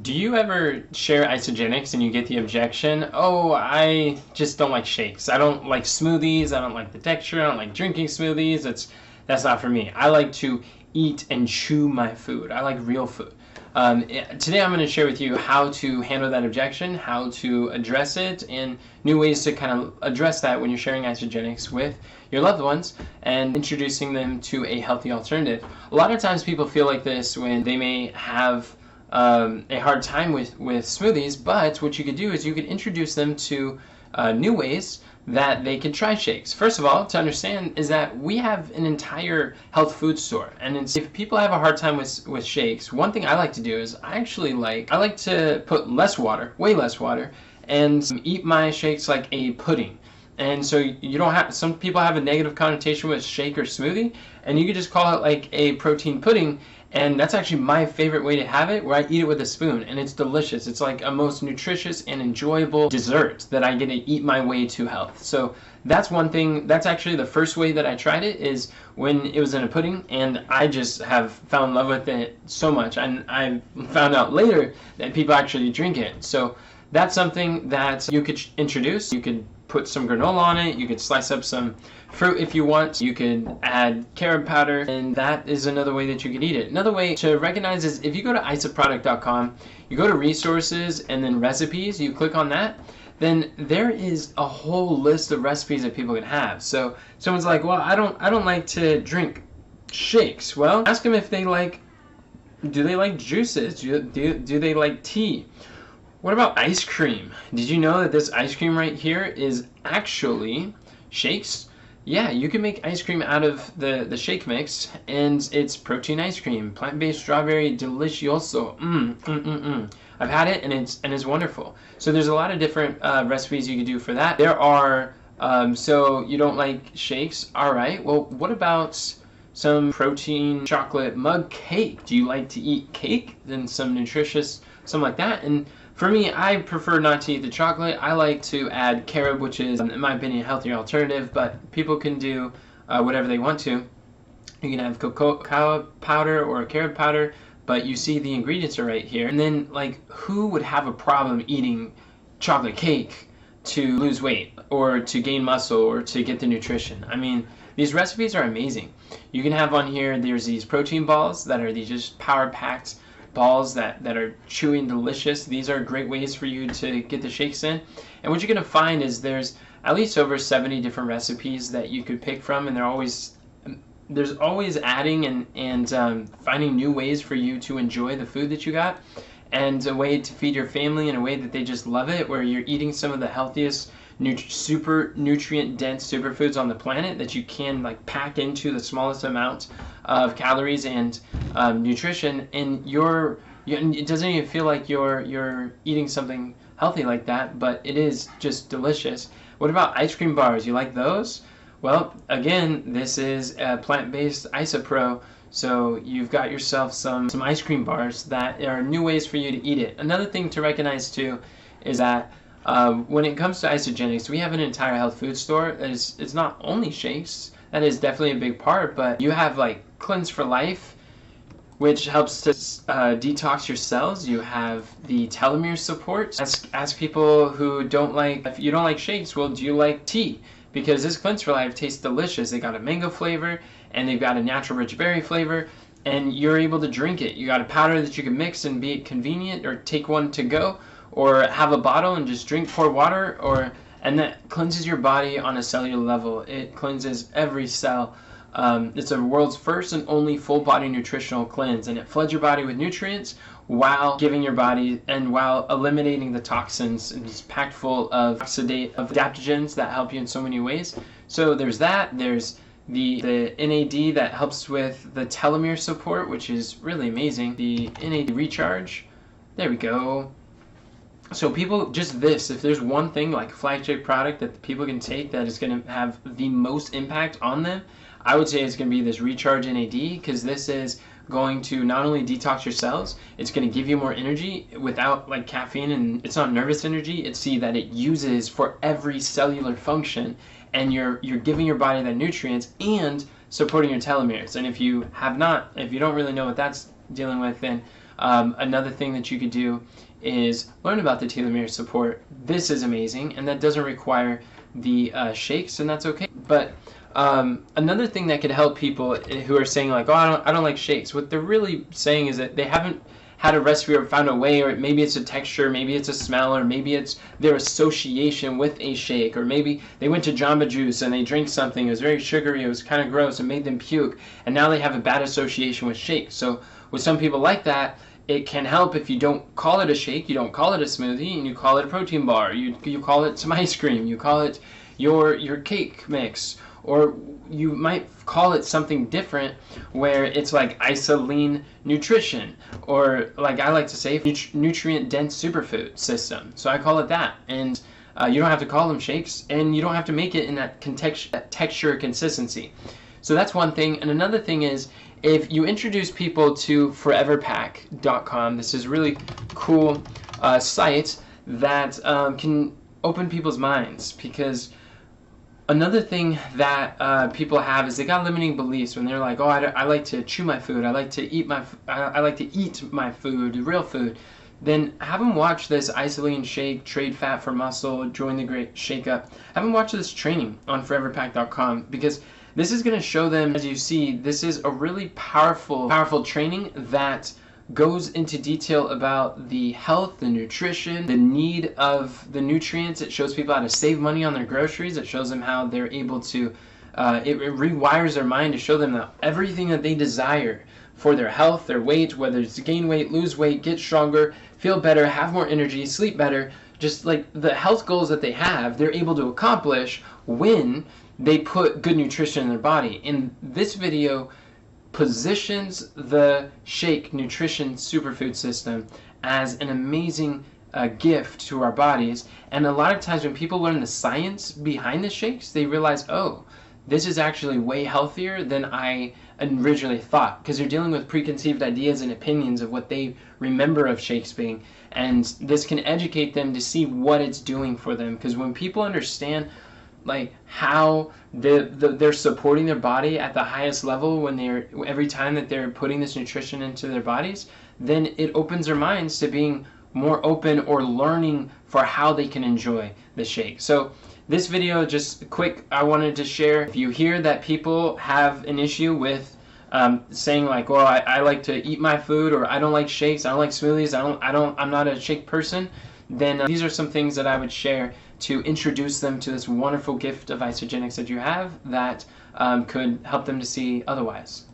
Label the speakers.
Speaker 1: Do you ever share isogenics and you get the objection, oh, I just don't like shakes. I don't like smoothies. I don't like the texture. I don't like drinking smoothies. That's not for me. I like to eat and chew my food. I like real food. Today I'm going to share with you how to handle that objection, how to address it, and new ways to kind of address that when you're sharing isogenics with your loved ones and introducing them to a healthy alternative. A lot of times people feel like this when they may have a hard time with smoothies, but what you could do is you could introduce them to new ways that they can try shakes. First of all, to understand is that we have an entire health food store, and if people have a hard time with shakes, one thing I like to do is I like to put less water, way less water, and eat my shakes like a pudding. And so you don't have, some people have a negative connotation with shake or smoothie, and you could just call it like a protein pudding. And that's actually my favorite way to have it, where I eat it with a spoon, and it's delicious. It's like a most nutritious and enjoyable dessert that I get to eat my way to health. So that's one thing. That's actually the first way that I tried it, is when it was in a pudding, and I just have found love with it so much. And I found out later that people actually drink it. So that's something that you could introduce. You could put some granola on it. You could slice up some fruit if you want. You could add carrot powder, and that is another way that you could eat it. Another way to recognize is if you go to isoproduct.com, you go to resources and then recipes, you click on that, then there is a whole list of recipes that people can have. So someone's like, well, I don't like to drink shakes. Well, ask them if they like, do they like juices? Do they like tea? What about ice cream? Did you know that this ice cream right here is actually shakes? Yeah, you can make ice cream out of the shake mix, and it's protein ice cream, plant-based strawberry delicioso. I've had it, and it's wonderful. So there's a lot of different recipes you can do for that. There are, so you don't like shakes? All right, well, what about some protein chocolate mug cake? Do you like to eat cake? Then some nutritious, something like that. And for me, I prefer not to eat the chocolate. I like to add carob, which is, in my opinion, a healthier alternative, but people can do whatever they want to. You can have cacao powder or carob powder, but you see the ingredients are right here. And then, like, who would have a problem eating chocolate cake to lose weight or to gain muscle or to get the nutrition? I mean, these recipes are amazing. You can have on here, there's these protein balls that are these just power-packed balls that are chewy and delicious. These are great ways for you to get the shakes in. And what you're going to find is there's at least over 70 different recipes that you could pick from, and there's always adding and finding new ways for you to enjoy the food that you got, and a way to feed your family in a way that they just love it, where you're eating some of the healthiest super nutrient dense superfoods on the planet that you can like pack into the smallest amount of calories and nutrition, and it doesn't even feel like you're eating something healthy like that, but it is just delicious. What about ice cream bars? You like those? Well, again, this is a plant-based isopro, so you've got yourself some ice cream bars that are new ways for you to eat it. Another thing to recognize too is that when it comes to isogenics, we have an entire health food store that it's not only shakes. That is definitely a big part, but you have like Cleanse for Life, which helps to detox your cells. You have the telomere support. Ask people who don't like, if you don't like shakes, well, do you like tea? Because this Cleanse for Life tastes delicious. They got a mango flavor, and they've got a natural rich berry flavor, and you're able to drink it. You got a powder that you can mix and be convenient, or take one to go, or have a bottle and just pour water, and that cleanses your body on a cellular level. It cleanses every cell. It's the world's first and only full body nutritional cleanse, and it floods your body with nutrients while giving your body and while eliminating the toxins, and it's packed full of adaptogens that help you in so many ways. So there's that. There's the NAD that helps with the telomere support, which is really amazing. The NAD recharge. There we go. So people, just this, if there's one thing like a flagship product that people can take that is going to have the most impact on them, I would say it's going to be this Recharge NAD, because this is going to not only detox your cells, it's going to give you more energy without like caffeine, and it's not nervous energy. It's that it uses for every cellular function, and you're giving your body the nutrients and supporting your telomeres. And if you don't really know what that's dealing with, then Another thing that you could do is learn about the telomere support. This is amazing, and that doesn't require the shakes, and that's okay. But another thing that could help people who are saying like, oh, I don't like shakes, what they're really saying is that they haven't had a recipe or found a way, or maybe it's a texture, maybe it's a smell, or maybe it's their association with a shake, or maybe they went to Jamba Juice and they drank something, it was very sugary, it was kind of gross, it made them puke, and now they have a bad association with shakes. So with some people like that, it can help if you don't call it a shake, you don't call it a smoothie, and you call it a protein bar, you call it some ice cream, you call it your cake mix, or you might call it something different where it's like isoline nutrition, or like I like to say, nutrient-dense superfood system. So I call it that, and you don't have to call them shakes, and you don't have to make it in that texture or consistency. So that's one thing. And another thing is, if you introduce people to foreverpack.com, this is a really cool site that can open people's minds, because another thing that people have is they got limiting beliefs when they're like, oh, I like to chew my food, I like to eat my food, real food. Then have them watch this Isoline Shake, Trade Fat for Muscle, Join the Great Shake Up. Have them watch this training on foreverpack.com, because this is going to show them, as you see, this is a really powerful training that goes into detail about the health, the nutrition, the need of the nutrients. It shows people how to save money on their groceries. It shows them how they're able to, it rewires their mind to show them that everything that they desire for their health, their weight, whether it's to gain weight, lose weight, get stronger, feel better, have more energy, sleep better, just like the health goals that they have, they're able to accomplish when they put good nutrition in their body. In this video, positions the shake nutrition superfood system as an amazing gift to our bodies. And a lot of times when people learn the science behind the shakes, they realize, oh, this is actually way healthier than I originally thought, because they're dealing with preconceived ideas and opinions of what they remember of shakes being. And this can educate them to see what it's doing for them, because when people understand like how they're supporting their body at the highest level when every time that they're putting this nutrition into their bodies, then it opens their minds to being more open or learning for how they can enjoy the shake. So this video, just quick, I wanted to share. If you hear that people have an issue with saying like, well, I like to eat my food, or I don't like shakes, I don't like smoothies, I'm not a shake person, then these are some things that I would share to introduce them to this wonderful gift of isogenics that you have that could help them to see otherwise.